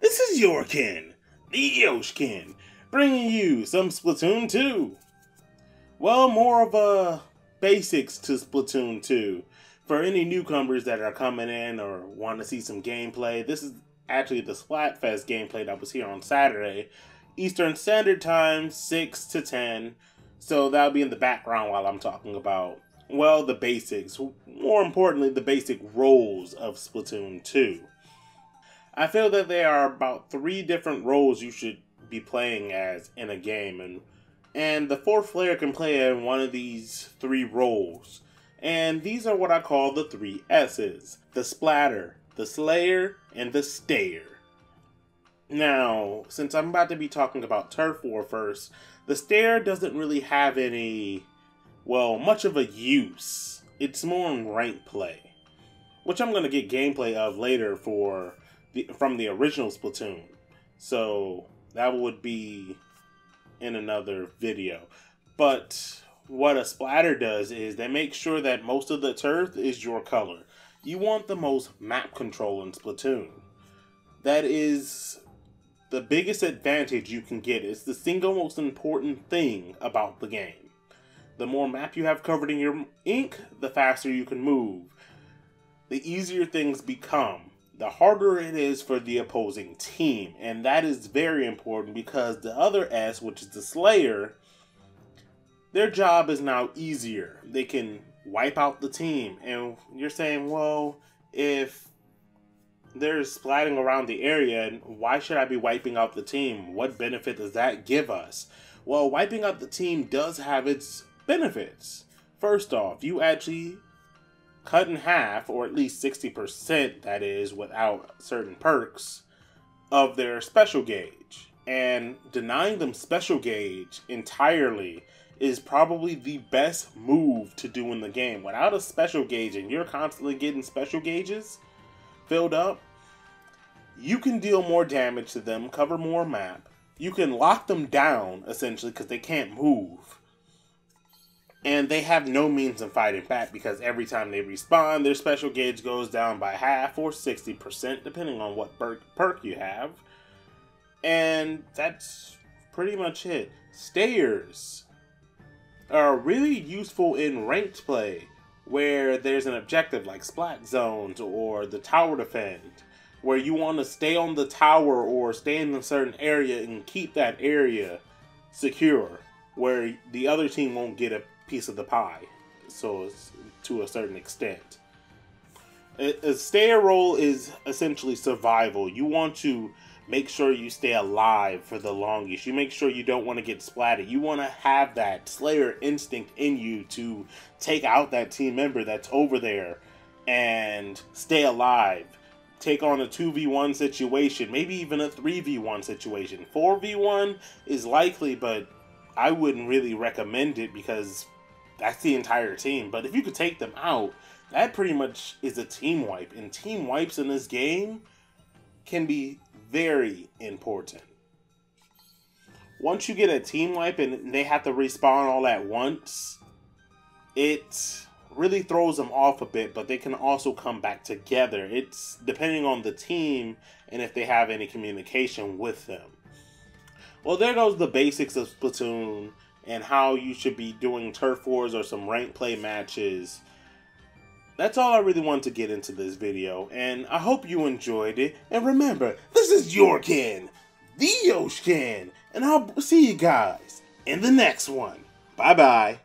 This is your kin, the Yoshkin, bringing you some Splatoon 2. Well, more of a basics to Splatoon 2. For any newcomers that are coming in or want to see some gameplay, this is actually the Splatfest gameplay that was here on Saturday, Eastern Standard Time, 6 to 10. So that'll be in the background while I'm talking about, well, the basics. More importantly, the basic roles of Splatoon 2. I feel that there are about 3 different roles you should be playing as in a game, and the 4th player can play in one of these 3 roles. And these are what I call the 3 S's: the Splatter, the Slayer, and the Stayer. Now, since I'm about to be talking about Turf War first, the Stayer doesn't really have any, well, much of a use. It's more in ranked play, which I'm going to get gameplay of later from the original Splatoon. So that would be in another video. But what a splatter does is they make sure that most of the turf is your color. You want the most map control in Splatoon. That is the biggest advantage you can get. It's the single most important thing about the game. The more map you have covered in your ink, the faster you can move. The easier things become, the harder it is for the opposing team. And that is very important because the other S, which is the Slayer, their job is now easier. They can wipe out the team. And you're saying, well, if they're splatting around the area, why should I be wiping out the team? What benefit does that give us? Well, wiping out the team does have its benefits. First off, you actually cut in half, or at least 60%, that is, without certain perks, of their special gauge. And denying them special gauge entirely is probably the best move to do in the game. Without a special gauge, and you're constantly getting special gauges filled up, you can deal more damage to them, cover more map. You can lock them down, essentially, because they can't move. And they have no means of fighting back because every time they respawn, their special gauge goes down by half or 60%, depending on what perk you have. And that's pretty much it. Stayers are really useful in ranked play, where there's an objective like Splat Zones or the Tower Defend, where you want to stay on the tower or stay in a certain area and keep that area secure, where the other team won't get a piece of the pie, so it's to a certain extent. A Stayer role is essentially survival. You want to make sure you stay alive for the longest. You make sure you don't want to get splatted. You want to have that Slayer instinct in you to take out that team member that's over there and stay alive. Take on a 2v1 situation, maybe even a 3v1 situation. 4v1 is likely, but I wouldn't really recommend it because that's the entire team. But if you could take them out, that pretty much is a team wipe. And team wipes in this game can be very important. Once you get a team wipe and they have to respawn all at once, it really throws them off a bit, but they can also come back together. It's depending on the team and if they have any communication with them. Well, there goes the basics of Splatoon and how you should be doing turf wars or some ranked play matches. That's all I really wanted to get into this video, and I hope you enjoyed it. And remember, this is your kin, the Yoshkin, and I'll see you guys in the next one. Bye-bye.